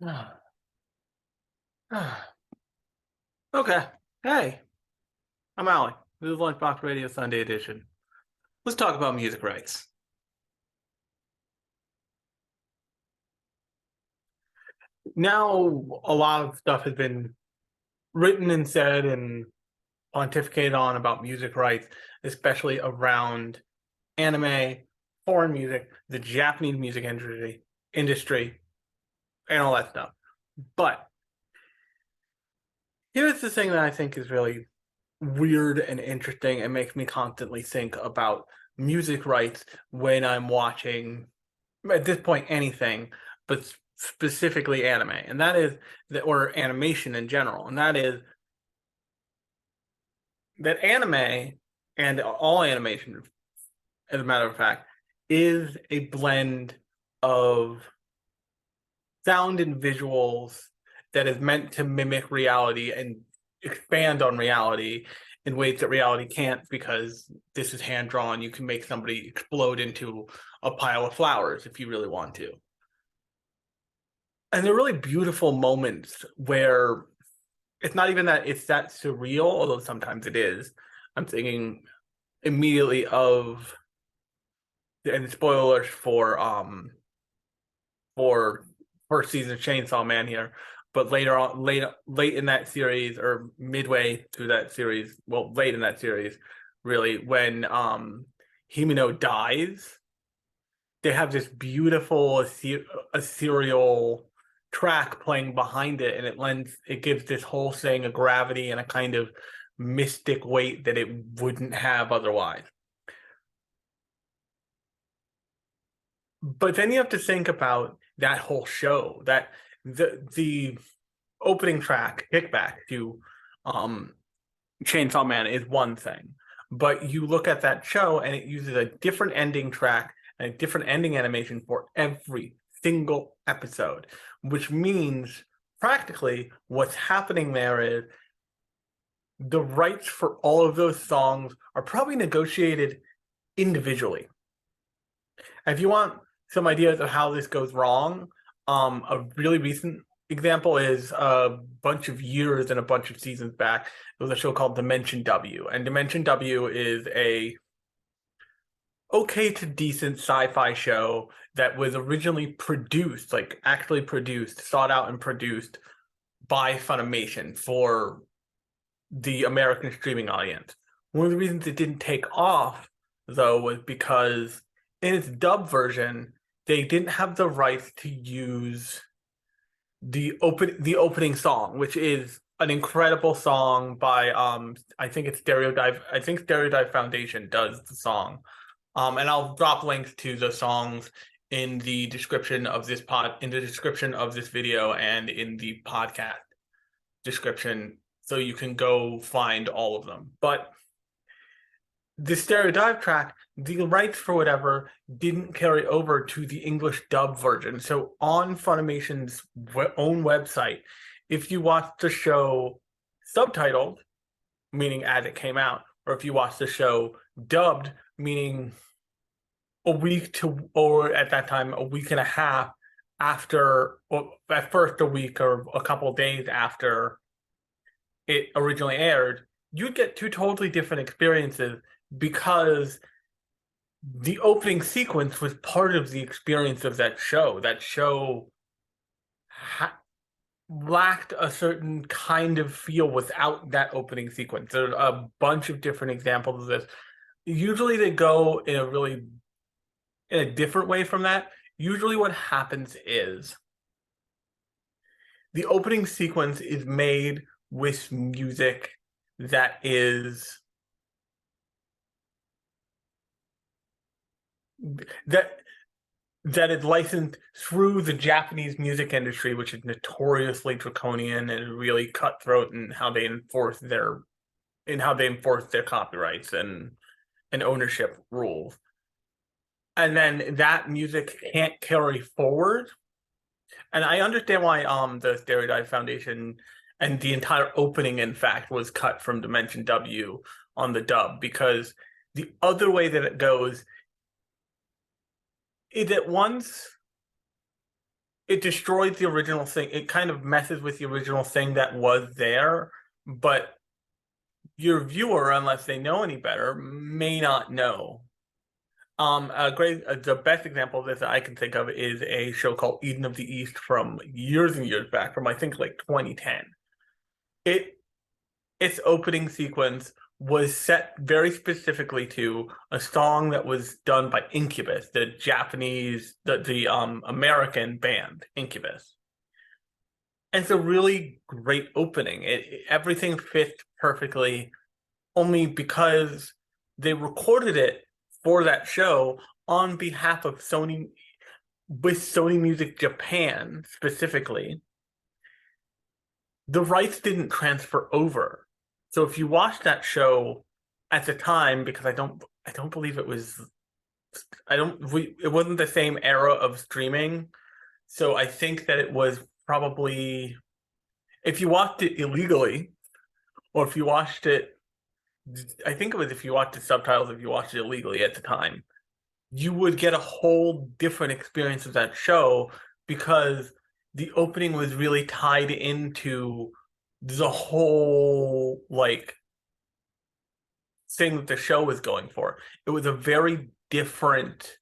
Ah, ah. Okay. Hey, I'm Alec. This is Lunchbox Radio Sunday Edition. Let's talk about music rights. Now, a lot of stuff has been written and said and pontificated on about music rights, especially around anime, foreign music, the Japanese music industry, and all that stuff. But here's the thing that I think is really weird and interesting and makes me constantly think about music rights when I'm watching, at this point, anything, but specifically anime, and that is that, or animation in general, and that is that anime and all animation, as a matter of fact, is a blend of sound and visuals that is meant to mimic reality and expand on reality in ways that reality can't, because this is hand drawn. You can make somebody explode into a pile of flowers if you really want to. And they're really beautiful moments where it's not even that it's that surreal, although sometimes it is. I'm thinking immediately of, and spoilers for first season of Chainsaw Man here, but later on, late in that series, or midway through that series, well, late in that series, really, when Himeno dies, they have this beautiful ethereal track playing behind it, and it gives this whole thing a gravity and a kind of mystic weight that it wouldn't have otherwise. But then you have to think about that whole show, that the opening track, Kickback, to um Chainsaw Man is one thing. But you look at that show and it uses a different ending track and a different ending animation for every single episode, which means practically what's happening there is the rights for all of those songs are probably negotiated individually. If you want some ideas of how this goes wrong, a really recent example is a bunch of years and a bunch of seasons back. There was a show called Dimension W, and Dimension W is a okay to decent sci-fi show that was originally produced, like actually produced, sought out and produced by Funimation for the American streaming audience. One of the reasons it didn't take off, though, was because in its dub version, they didn't have the rights to use the opening song, which is an incredible song by I think it's Stereodive. I think Stereodive Foundation does the song. And I'll drop links to the songs in the description of this video and in the podcast description, so you can go find all of them. But the Stereo Dive track, the rights for whatever didn't carry over to the English dub version. So on Funimation's own website, if you watch the show subtitled, meaning as it came out, or if you watch the show dubbed, meaning a week to, or at that time, a week and a half after, or at first a week or a couple of days after it originally aired, you'd get two totally different experiences, because the opening sequence was part of the experience of that show. That show lacked a certain kind of feel without that opening sequence. There's a bunch of different examples of this. Usually they go in a different way from that. Usually what happens is the opening sequence is made with music that is that that is licensed through the Japanese music industry, which is notoriously draconian and really cutthroat in how they enforce their copyrights and ownership rules. And then that music can't carry forward. And I understand why the Stereodive Foundation and the entire opening, in fact, was cut from Dimension W on the dub, because the other way that it goes is that once it destroys the original thing. It kind of messes with the original thing that was there, but your viewer, unless they know any better, may not know. The best example of this that I can think of is a show called Eden of the East from years and years back, from I think like 2010. Its opening sequence was set very specifically to a song that was done by Incubus, the Japanese, the American band Incubus. And it's a really great opening. Everything fits perfectly, only because they recorded it for that show on behalf of Sony, with Sony Music Japan specifically. The rights didn't transfer over. So if you watch that show at the time, because I don't believe it was, it wasn't the same era of streaming. So I think that it was probably, if you watched it illegally, or if you watched it, I think it was if you watched the subtitles, if you watched it illegally at the time, you would get a whole different experience of that show, because the opening was really tied into the whole like thing that the show was going for. It was a very different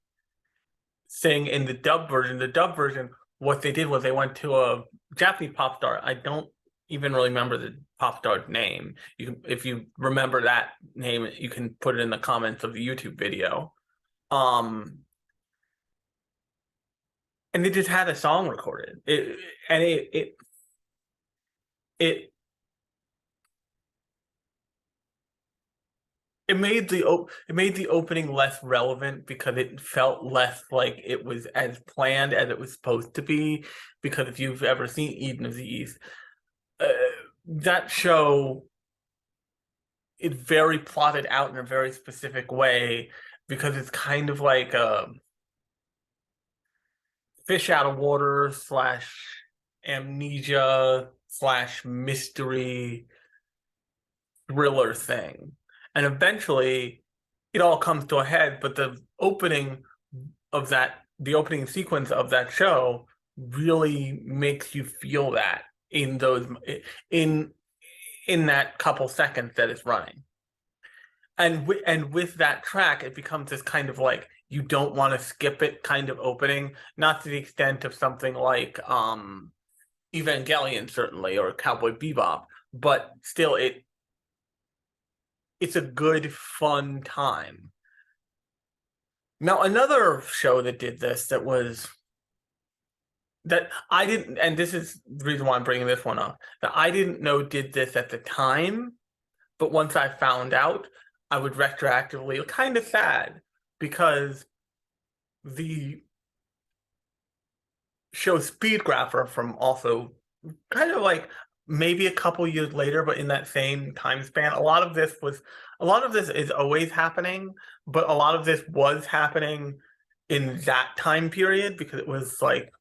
thing in the dub version. The dub version, what they did was they went to a Japanese pop star. I don't even really remember the pop star's name. You can, if you remember that name, you can put it in the comments of the YouTube video. And they just had a song recorded. It made the opening less relevant, because it felt less like it was as planned as it was supposed to be. Because if you've ever seen Eden of the East, that show is very plotted out in a very specific way, because it's kind of like a fish out of water / amnesia / mystery thriller thing. And eventually it all comes to a head, but the opening sequence of that show really makes you feel that in those in that couple seconds that it's running. And with that track, it becomes this kind of like, you don't want to skip it kind of opening, not to the extent of something like Evangelion certainly, or Cowboy Bebop, but still it's a good fun time. Now another show that did this that I didn't, and this is the reason why I'm bringing this one up, that I didn't know did this at the time, but once I found out, I was retroactively kind of sad, because the show Speedgrapher, from also kind of like maybe a couple years later, but in that same time span, a lot of this is always happening, but a lot of this was happening in that time period, because it was like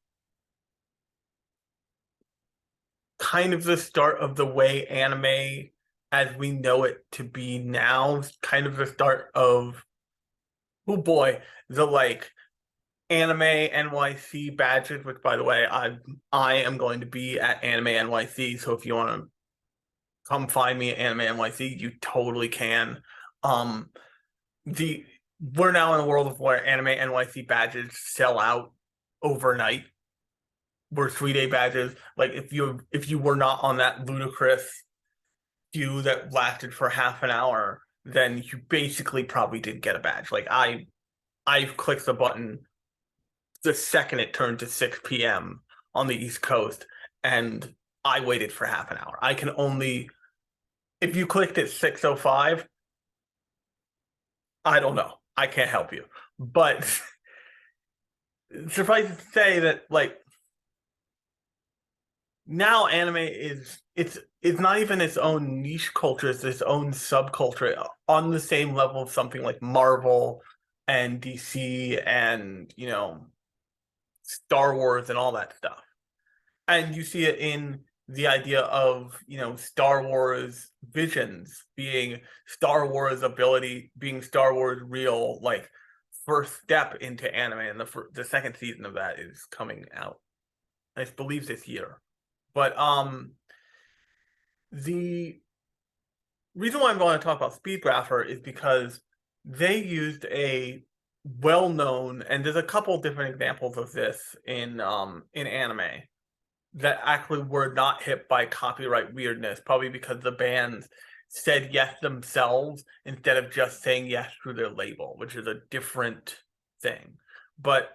kind of the start of the way anime as we know it to be now, kind of the start of, oh boy, the like Anime NYC badges, which by the way, I am going to be at Anime NYC, so if you want to come find me at Anime NYC, you totally can. We're now in a world of where Anime NYC badges sell out overnight. We're 3-day badges. Like if you were not on that ludicrous queue that lasted for half an hour, then you basically probably didn't get a badge. Like I clicked the button the second it turned to 6 p.m. on the East Coast, and I waited for half an hour. I can only, if you clicked at 6:05, I don't know. I can't help you. But suffice it to say that like now anime it's not even its own niche culture, it's its own subculture on the same level of something like Marvel and DC and, you know, Star Wars and all that stuff. And you see it in the idea of, you know, Star Wars visions being Star Wars ability, being Star Wars real, like first step into anime, and the second season of that is coming out I believe this year. But the reason why I'm going to talk about Speedgrapher is because they used a well-known, and there's a couple different examples of this in anime that actually were not hit by copyright weirdness, probably because the bands said yes themselves instead of just saying yes through their label, which is a different thing. But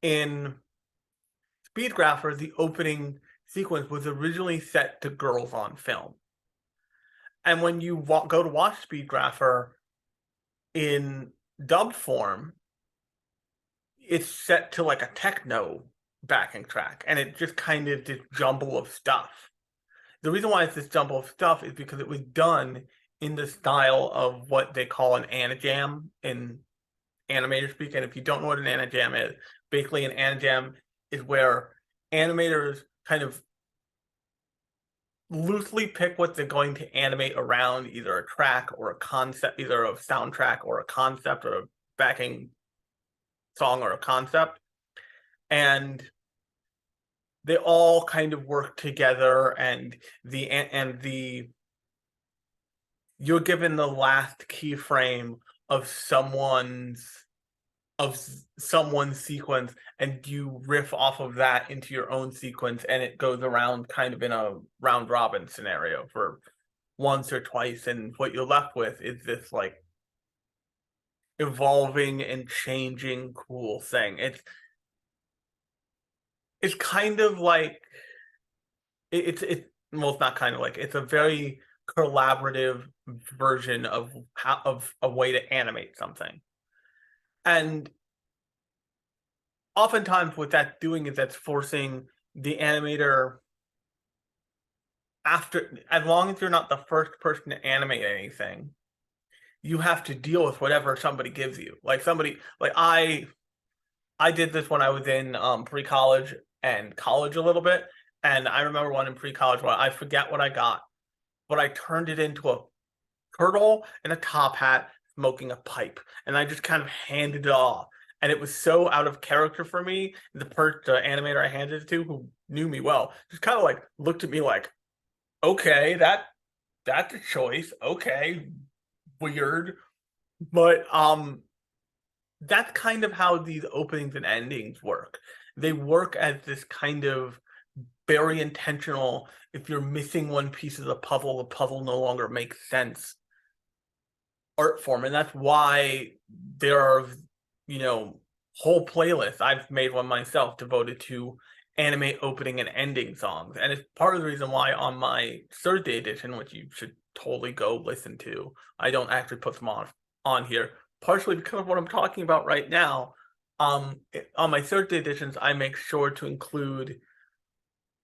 in Speedgrapher, the opening sequence was originally set to Girls on Film. And when you go to watch Speedgrapher in dubbed form, it's set to like a techno backing track, and it just kind of this jumble of stuff. The reason why it's this jumble of stuff is because it was done in the style of what they call an anijam in animator speak. And if you don't know what an anijam is, basically an anijam is where animators kind of loosely pick what they're going to animate around, either a track or a concept, either a soundtrack or a concept or a backing song or a concept. And they all kind of work together, and you're given the last keyframe of someone's sequence, and you riff off of that into your own sequence, and it goes around kind of in a round robin scenario for once or twice, and what you're left with is this like evolving and changing cool thing. It's kind of like it's well, it's not kind of like, it's a very collaborative version of a way to animate something. And oftentimes what that's doing is that's forcing the animator, after, as long as you're not the first person to animate anything, you have to deal with whatever somebody gives you. Like somebody, like I did this when I was in pre-college and college a little bit. And I remember one in pre-college where I forget what I got, but I turned it into a turtle and a top hat smoking a pipe. And I just kind of handed it off. And it was so out of character for me. The animator I handed it to, who knew me well, just kind of like looked at me like, okay, that's a choice. Okay, weird. But that's kind of how these openings and endings work. They work as this kind of very intentional, if you're missing one piece of the puzzle no longer makes sense art form. And that's why there are, whole playlists. I've made one myself devoted to anime opening and ending songs. And it's part of the reason why on my Thursday edition, which you should totally go listen to, I don't actually put them on here, partially because of what I'm talking about right now. On my Thursday editions, I make sure to include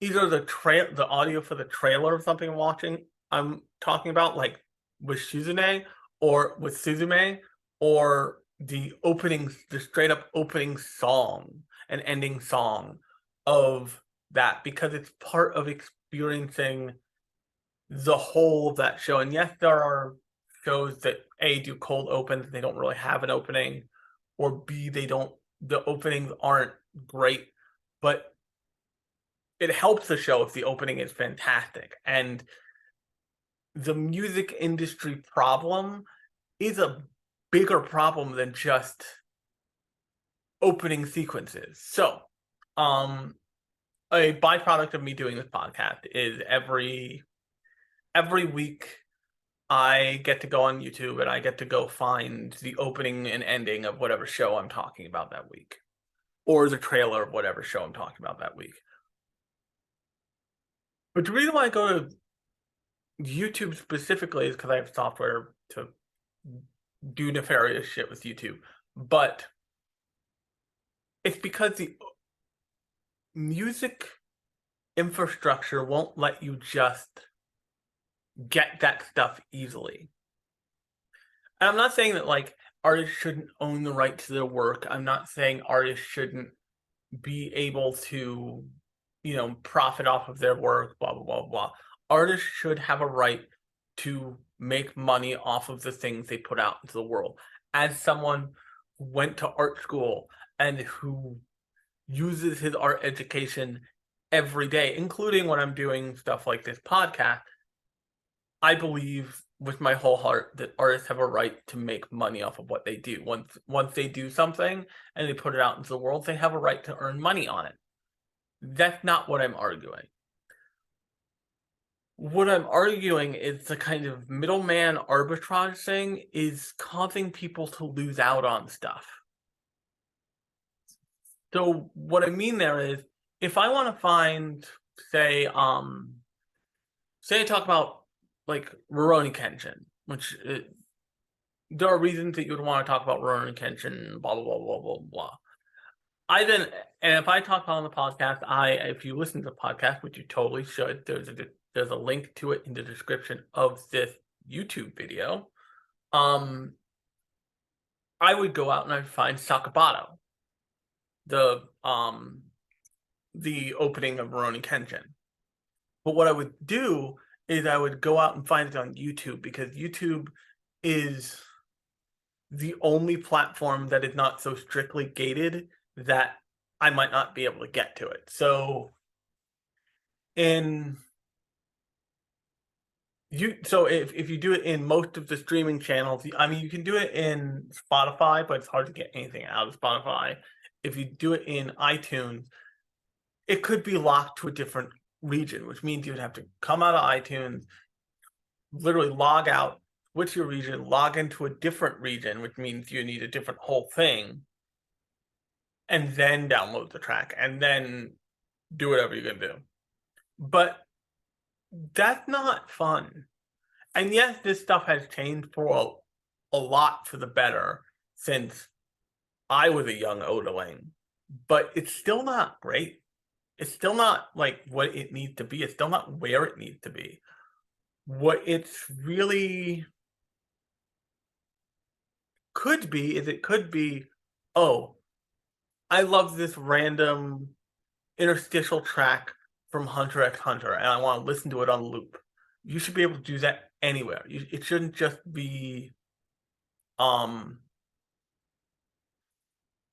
either the audio for the trailer of something I'm talking about, like with Shizune or with Suzume, or the straight up opening song and ending song of that, because it's part of experiencing the whole of that show. And yes, there are shows that A, do cold opens, they don't really have an opening, or B, the openings aren't great, but it helps the show if the opening is fantastic. And the music industry problem is a bigger problem than just opening sequences. So, a byproduct of me doing this podcast is every week I get to go on YouTube and I get to go find the opening and ending of whatever show I'm talking about that week, or the trailer of whatever show I'm talking about that week. But the reason why I go to YouTube specifically is because I have software to do nefarious shit with YouTube. But it's because the music infrastructure won't let you just get that stuff easily. And I'm not saying that like artists shouldn't own the right to their work. I'm not saying artists shouldn't be able to, profit off of their work, blah, blah, blah, blah. Artists should have a right to make money off of the things they put out into the world. As someone who went to art school and who uses his art education every day, including when I'm doing stuff like this podcast. I believe with my whole heart that artists have a right to make money off of what they do. Once they do something and they put it out into the world, they have a right to earn money on it. That's not what I'm arguing. What I'm arguing is the kind of middleman arbitrage thing is causing people to lose out on stuff. So what I mean there is, if I want to find, say, say I talk about like Rurouni Kenshin, which there are reasons that you would want to talk about Rurouni Kenshin, blah blah blah blah blah blah. And if I talk about on the podcast, if you listen to the podcast, which you totally should, there's a link to it in the description of this YouTube video. I would go out and I'd find Sakabato, the opening of Rurouni Kenshin. But what I would do is I would go out and find it on YouTube, because YouTube is the only platform that is not so strictly gated that I might not be able to get to it. So if you do it in most of the streaming channels, I mean, you can do it in Spotify, but it's hard to get anything out of Spotify. If you do it in iTunes, it could be locked to a different region, which means you would have to come out of iTunes, literally log out, switch your region, log into a different region, which means you need a different whole thing, and then download the track, and then do whatever you're gonna do. But that's not fun. And yes, this stuff has changed for a lot for the better since I was a young Odaling, but it's still not great. It's still not like what it needs to be. It's still not where it needs to be. What it's really could be is, it could be, oh, I love this random interstitial track from Hunter x Hunter and I want to listen to it on loop. You should be able to do that anywhere. It shouldn't just be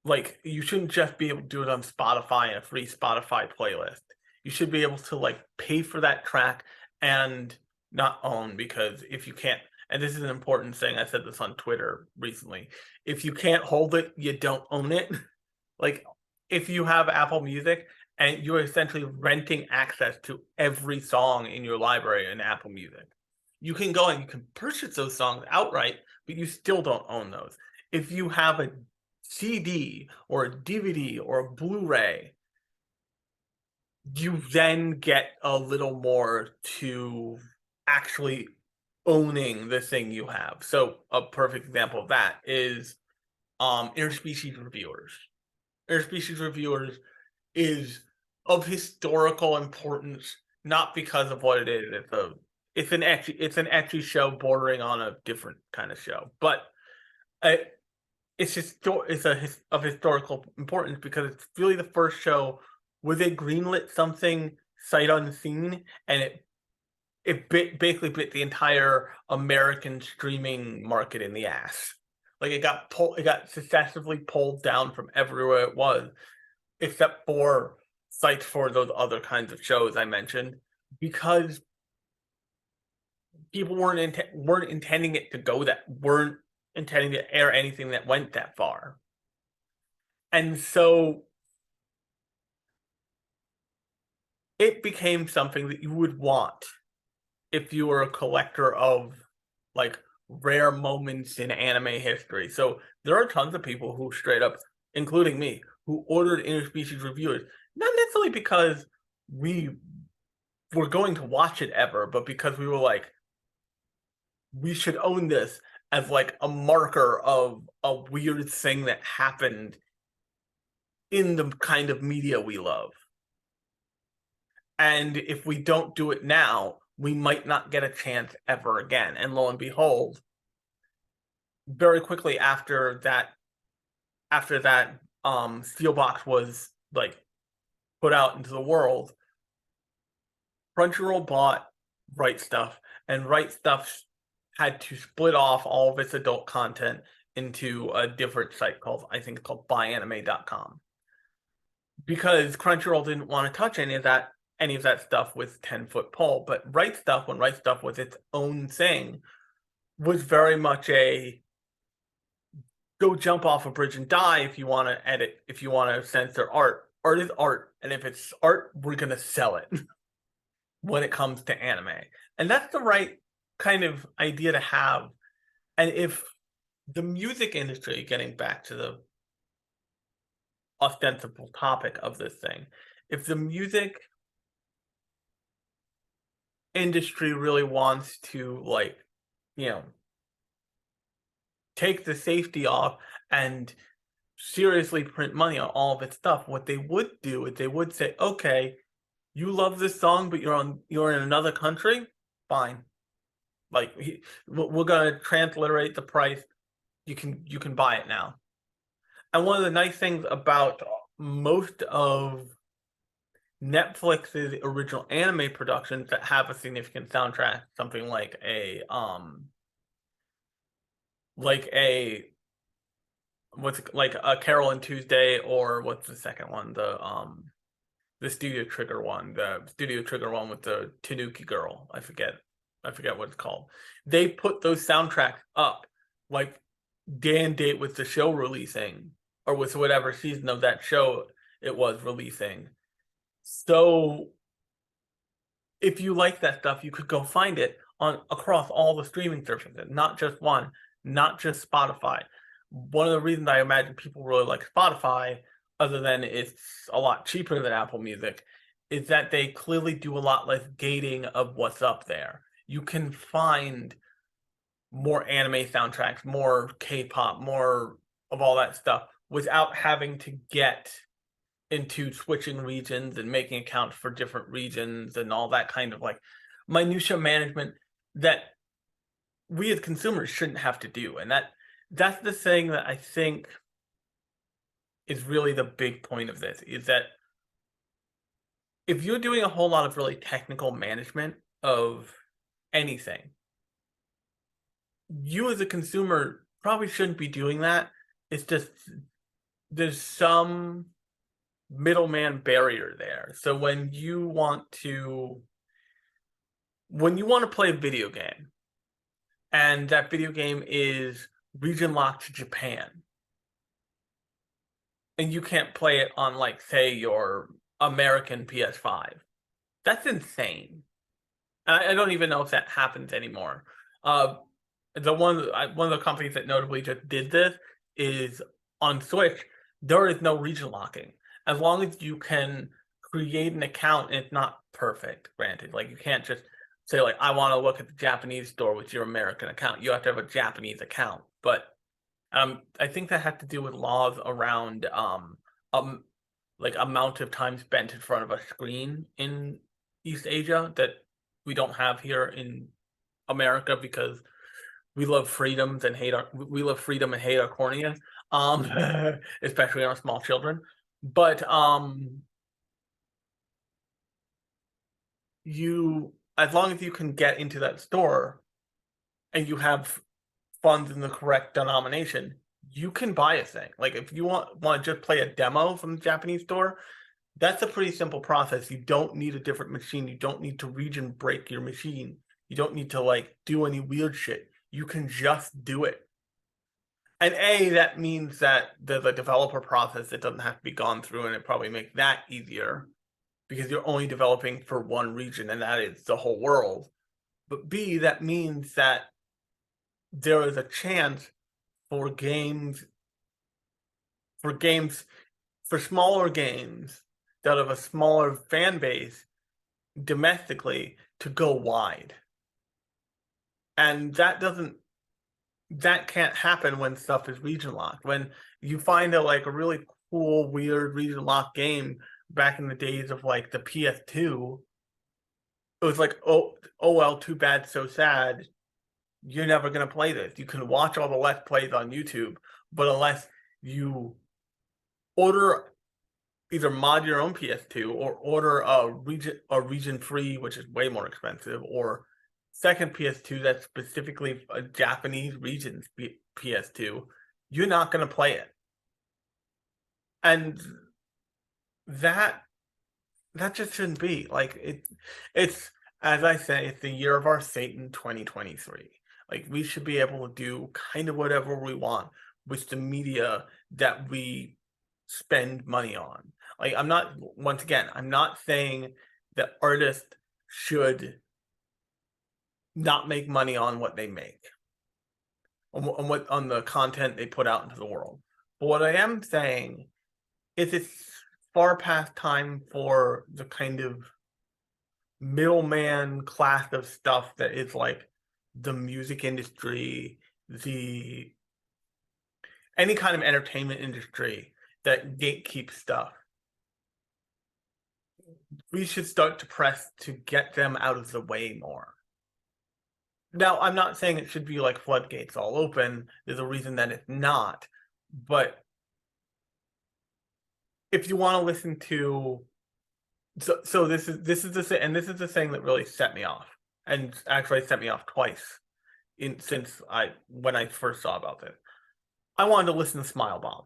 like, you shouldn't just be able to do it on Spotify and a free Spotify playlist. You should be able to like pay for that track and not own, because if you can't, and this is an important thing, I said this on Twitter recently, if you can't hold it, you don't own it. Like, if you have Apple Music and you're essentially renting access to every song in your library in Apple Music, you can go and you can purchase those songs outright, but you still don't own those. If you have a CD or a DVD or a Blu-ray, you then get a little more to actually owning the thing you have. So a perfect example of that is Interspecies Reviewers. Interspecies Reviewers is of historical importance, not because of what it is. It's an ecchi show bordering on a different kind of show, but it's of historical importance because it's really the first show where they greenlit something sight unseen, and it basically bit the entire American streaming market in the ass. Like, it got successively pulled down from everywhere it was, except for sites for those other kinds of shows I mentioned, because people weren't intending it to go that, weren't intending to air anything that went that far. And so it became something that you would want if you were a collector of like rare moments in anime history. So there are tons of people who straight up, including me, who ordered Interspecies Reviewers, not necessarily because we were going to watch it ever, but because we were like, we should own this as like a marker of a weird thing that happened in the kind of media we love. And if we don't do it now, we might not get a chance ever again. And lo and behold, very quickly after that Steelbox was like put out into the world, Crunchyroll bought Right Stuff, and Right Stuff had to split off all of its adult content into a different site called, I think, called buyAnime.com. Because Crunchyroll didn't want to touch any of that any of that stuff with 10-foot pole. But Right Stuff, when Right Stuff was its own thing, was very much a go jump off a bridge and die if you want to edit, if you want to censor art. Art is art, and if it's art, we're gonna sell it when it comes to anime. And that's the right kind of idea to have. And if the music industry, getting back to the ostensible topic of this thing, if the music industry really wants to, like, you know, take the safety off and seriously print money on all of its stuff, what they would do is they would say, okay, you love this song, but you're in another country, fine. Like, we're gonna transliterate the price. You can buy it now. And one of the nice things about most of Netflix's original anime productions that have a significant soundtrack, something like a what's it, like a Carol and Tuesday, or what's the second one, the Studio Trigger one, with the Tanuki girl. I forget what it's called. They put those soundtracks up like day and date with the show releasing, or with whatever season of that show it was releasing. So if you like that stuff, you could go find it on across all the streaming services, not just one, not just Spotify. One of the reasons I imagine people really like Spotify, other than it's a lot cheaper than Apple Music, is that they clearly do a lot less gating of what's up there. You can find more anime soundtracks, more K-pop, more of all that stuff without having to get into switching regions and making accounts for different regions and all that kind of like minutia management that we as consumers shouldn't have to do. And that's the thing that I think is really the big point of this, is that if you're doing a whole lot of really technical management of anything, you as a consumer probably shouldn't be doing that. It's just there's some middleman barrier there. So when you want to play a video game, and that video game is region locked to Japan, and you can't play it on, like, say, your American PS5, that's insane. I don't even know if that happens anymore. One of the companies that notably just did this is on Switch. There is no region locking as long as you can create an account, and it's not perfect, granted. Like, you can't just say, like, I want to look at the Japanese store with your American account. You have to have a Japanese account. But I think that has to do with laws around like amount of time spent in front of a screen in East Asia that we don't have here in America, because we love freedoms and hate freedom and hate our cornea, especially our small children. But as long as you can get into that store and you have funds in the correct denomination, you can buy a thing. Like, if you want to just play a demo from the Japanese store, that's a pretty simple process. You don't need a different machine. You don't need to region break your machine. You don't need to, like, do any weird shit. You can just do it. And that means that there's a developer process that doesn't have to be gone through, and it probably makes that easier because you're only developing for one region, and that is the whole world. But B, that means that there is a chance for smaller games that have a smaller fan base domestically to go wide. And that can't happen when stuff is region locked. When you find a really cool, weird region locked game back in the days of, like, the PS2, it was like, oh well, too bad, so sad. You're never gonna play this. You can watch all the Let's Plays on YouTube, but unless you order, either mod your own PS2 or order a region free, which is way more expensive, or second PS2 that's specifically a Japanese region PS2, you're not going to play it. And that that just shouldn't be. Like it's as I say, it's the year of our Satan 2023. Like we should be able to do kind of whatever we want with the media that we spend money on. Like I'm not once again, I'm not saying that artists should not make money on what they make, on what on the content they put out into the world. But what I am saying is it's far past time for the kind of middleman class of stuff that is like the music industry, the any kind of entertainment industry that gatekeeps stuff. We should start to press to get them out of the way more. Now, I'm not saying it should be like floodgates all open. There's a reason that it's not. But if you want to listen to so this is the thing that really set me off, and actually set me off twice in since I when I first saw about this. I wanted to listen to Smile Bomb.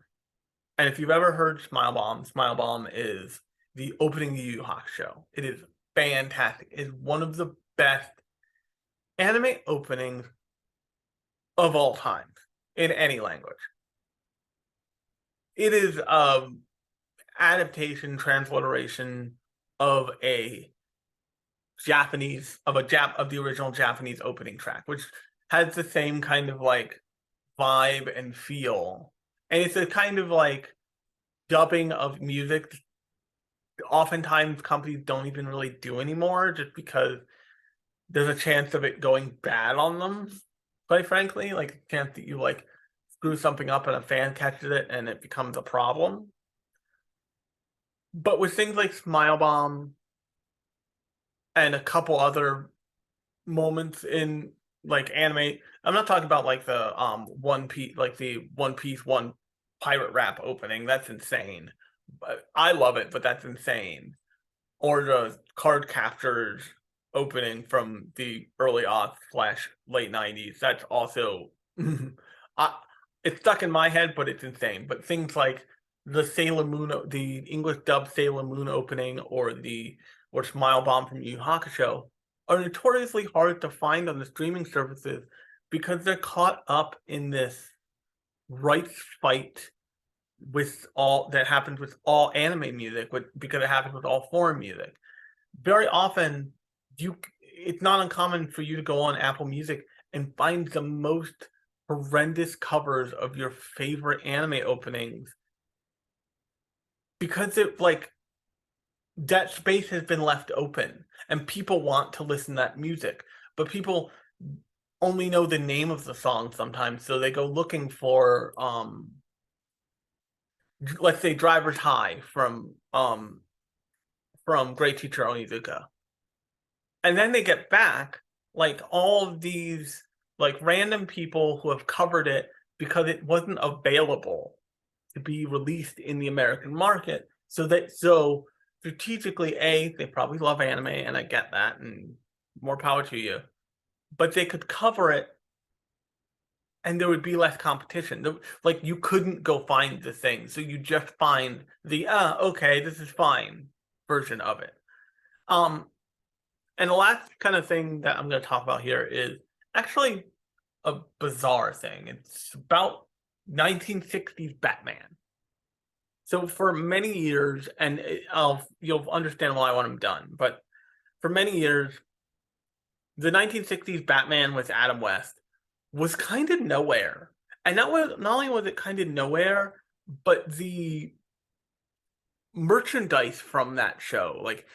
And if you've ever heard Smile Bomb is the opening of Yu Yu Hakusho. It is fantastic. It is one of the best anime openings of all time in any language. It is adaptation, transliteration of a of the original Japanese opening track, which has the same kind of like vibe and feel. And it's a kind of like dubbing of music oftentimes companies don't even really do anymore just because there's a chance of it going bad on them, quite frankly. Like a chance that you like screw something up and a fan catches it and it becomes a problem. But with things like Smile Bomb and a couple other moments in like anime, I'm not talking about like the One Piece, like the One Piece one pirate rap opening. That's insane. But I love it, but that's insane. Or the card captors opening from the early aughts slash late 90s. That's also I, it's stuck in my head, but it's insane. But things like the Sailor Moon, the English dub Sailor Moon opening, or Smile Bomb from Yu Yu Hakusho are notoriously hard to find on the streaming services because they're caught up in this rights fight with all that happens with all anime music, because it happens with all foreign music. Very often, it's not uncommon for you to go on Apple Music and find the most horrendous covers of your favorite anime openings because it like that space has been left open and people want to listen to that music, but people only know the name of the song sometimes, so they go looking for let's say Driver's High from Great Teacher Onizuka. And then they get back like all of these like random people who have covered it because it wasn't available to be released in the American market. So strategically, they probably love anime, and I get that, and more power to you. But they could cover it and there would be less competition. Like you couldn't go find the thing, so you just find the okay, this is fine version of it. And the last kind of thing that I'm going to talk about here is actually a bizarre thing. It's about 1960s Batman. So for many years, and you'll understand why when I'm done, but for many years, the 1960s Batman with Adam West was kind of nowhere. And not only was it kind of nowhere, but the merchandise from that show, like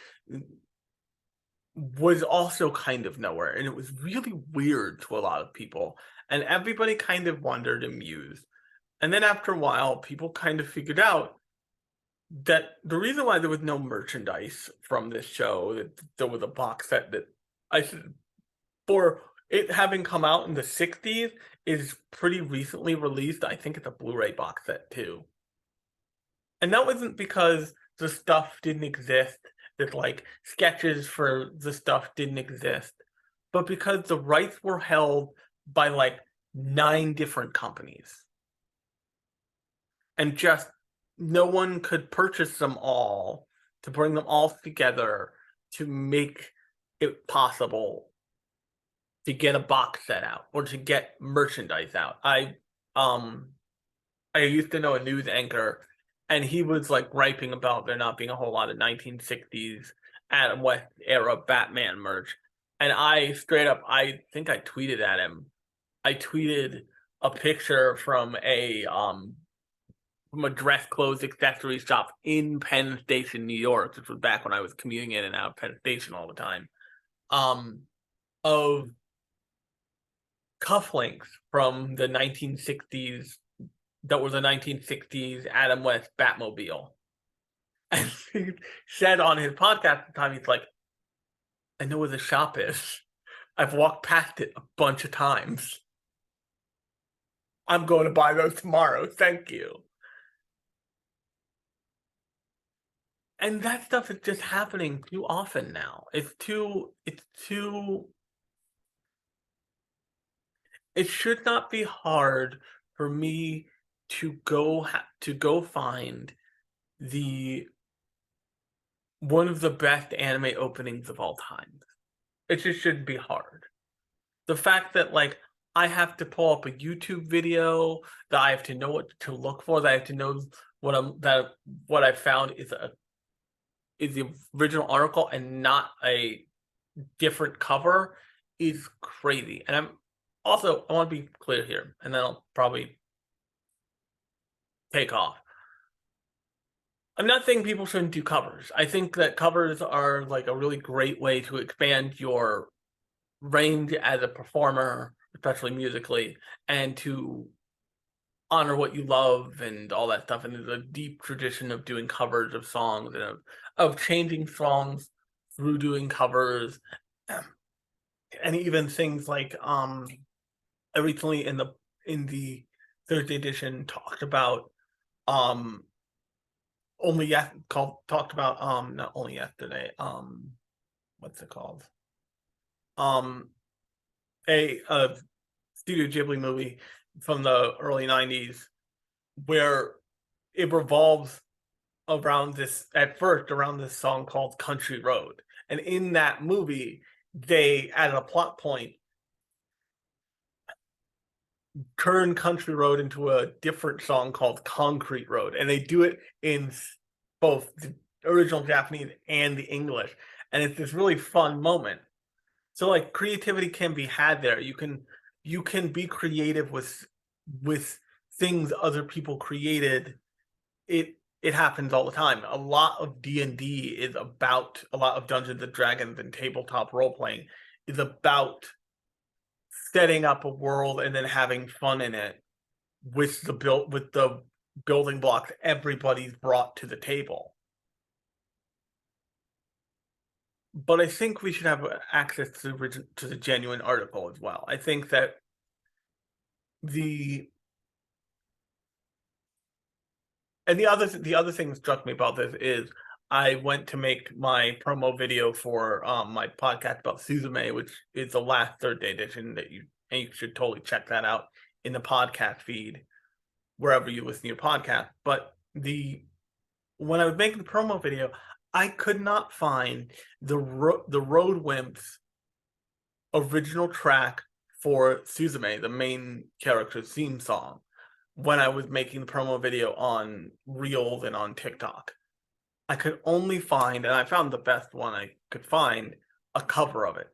was also kind of nowhere, and it was really weird to a lot of people, and everybody kind of wondered and mused. And then after a while, people kind of figured out that the reason why there was no merchandise from this show, that there was a box set that I should, for it having come out in the 60s, is pretty recently released. I think it's a Blu-ray box set too. And that wasn't because the stuff didn't exist, that like sketches for the stuff didn't exist, but because the rights were held by like 9 different companies. And just no one could purchase them all to bring them all together to make it possible to get a box set out or to get merchandise out. I used to know a news anchor, and he was like griping about there not being a whole lot of 1960s Adam West era Batman merch. And I straight up, I think I tweeted at him. I tweeted a picture from a dress clothes accessory shop in Penn Station, New York. This was back when I was commuting in and out of Penn Station all the time. Of cufflinks from the 1960s that was a 1960s Adam West Batmobile. And he said on his podcast at the time, he's like, I know where the shop is. I've walked past it a bunch of times. I'm going to buy those tomorrow. Thank you. And that stuff is just happening too often now. It should not be hard for me to go find one of the best anime openings of all time. It just shouldn't be hard. The fact that like I have to pull up a YouTube video, that I have to know what to look for, that I have to know what I found is the original article and not a different cover is crazy. And I want to be clear here, and then I'll probably take off. I'm not saying people shouldn't do covers. I think that covers are like a really great way to expand your range as a performer, especially musically, and to honor what you love and all that stuff. And there's a deep tradition of doing covers of songs and of changing songs through doing covers. And even things like I recently in the Thursday edition talked about not only yesterday, what's it called? A Studio Ghibli movie from the early 90s where it revolves around this song called Country Road. And in that movie, they added a plot point, turn Country Road into a different song called Concrete Road. And they do it in both the original Japanese and the English. And it's this really fun moment. So like creativity can be had there. You can be creative with things other people created. It happens all the time. A lot of D&D is about, a lot of Dungeons and Dragons and tabletop role playing is about setting up a world and then having fun in it with the building blocks everybody's brought to the table. But I think we should have access to the genuine article as well. I think that the other thing that struck me about this is I went to make my promo video for my podcast about Suzume, which is the last Thursday edition and you should totally check that out in the podcast feed wherever you listen to your podcast. But when I was making the promo video, I could not find the Road Wimps original track for Suzume, the main character's theme song, when I was making the promo video on Reels and on TikTok. I could only find, and I found the best one I could find, a cover of it.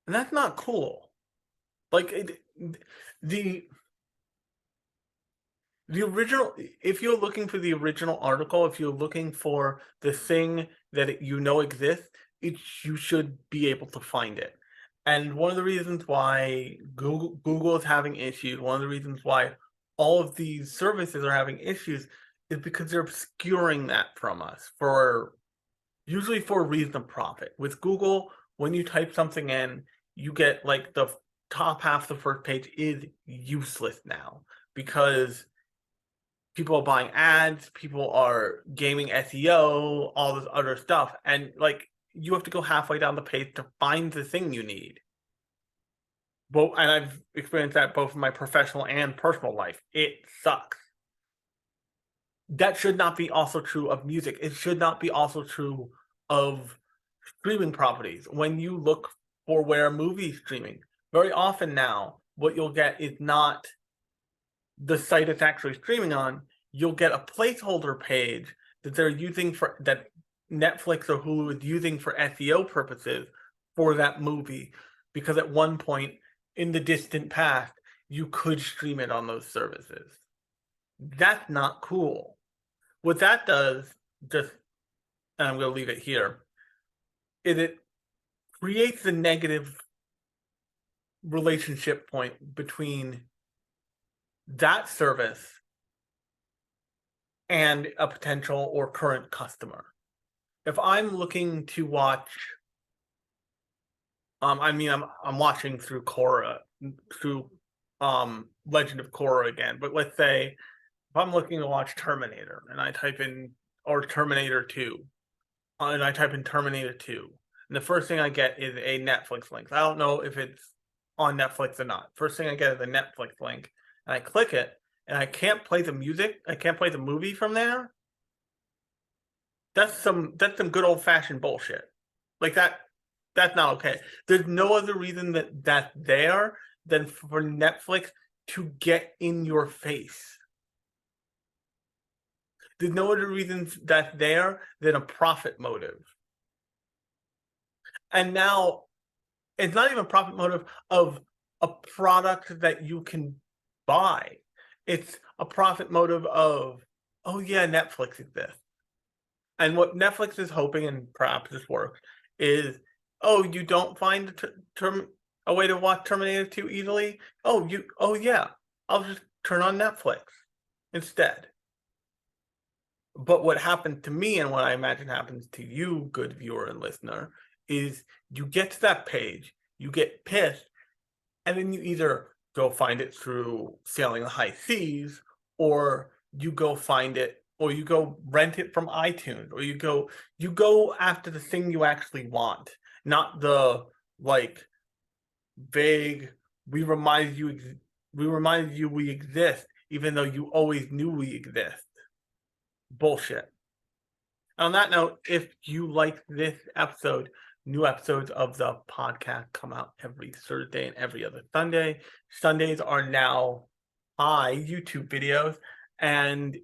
And that's not cool. Like, the original, if you're looking for the original article, if you're looking for the thing that exists, you should be able to find it. And one of the reasons why Google is having issues, one of the reasons why all of these services are having issues is because they're obscuring that from us usually for a reason of profit. With Google, when you type something in, you get like the top half of the first page is useless now because people are buying ads, people are gaming SEO, all this other stuff. And like, you have to go halfway down the page to find the thing you need. Well, and I've experienced that both in my professional and personal life. It sucks. that should not be also true of music. It should not be also true of streaming properties. When you look for where a movie is streaming, very often now, what you'll get is not the site it's actually streaming on. You'll get a placeholder page that they're using that Netflix or Hulu is using for SEO purposes for that movie, because at one point in the distant past, you could stream it on those services. That's not cool. What that does, and I'm going to leave it here, is it creates a negative relationship point between that service and a potential or current customer. If I'm looking to watch, I'm watching through Korra, through Legend of Korra again, but let's say if I'm looking to watch Terminator and I type in, or Terminator 2, and I type in Terminator 2, and the first thing I get is a Netflix link. I don't know if it's on Netflix or not. First thing I get is a Netflix link, and I click it, and I can't play the music, I can't play the movie from there. That's some good old-fashioned bullshit. Like that's not okay. There's no other reason that that's there than for Netflix to get in your face. There's no other reason that's there than a profit motive. And now it's not even a profit motive of a product that you can buy. It's a profit motive of, oh yeah, Netflix exists. And what Netflix is hoping, and perhaps this works, is, oh, you don't find a way to watch Terminator 2 easily? Oh yeah, I'll just turn on Netflix instead. But what happened to me, and what I imagine happens to you, good viewer and listener, is you get to that page, you get pissed, and then you either go find it through Sailing the High Seas, or you go find it, or you go rent it from iTunes, or you go after the thing you actually want, not the like vague, we reminded you we exist, even though you always knew we exist bullshit. On that note, if you like this episode, new episodes of the podcast come out every Thursday and every other Sunday. Sundays are now YouTube videos, and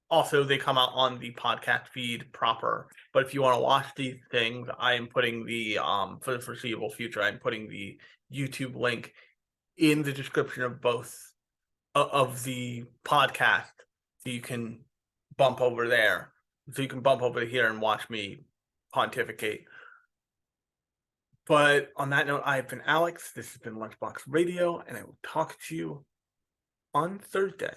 also they come out on the podcast feed proper. But if you want to watch these things, I am putting the for the foreseeable future, I'm putting the YouTube link in the description of both of the podcast, so you can bump over there. So you can bump over here and watch me pontificate. But on that note, I've been Alex. This has been Lunchbox Radio, and I will talk to you on Thursday.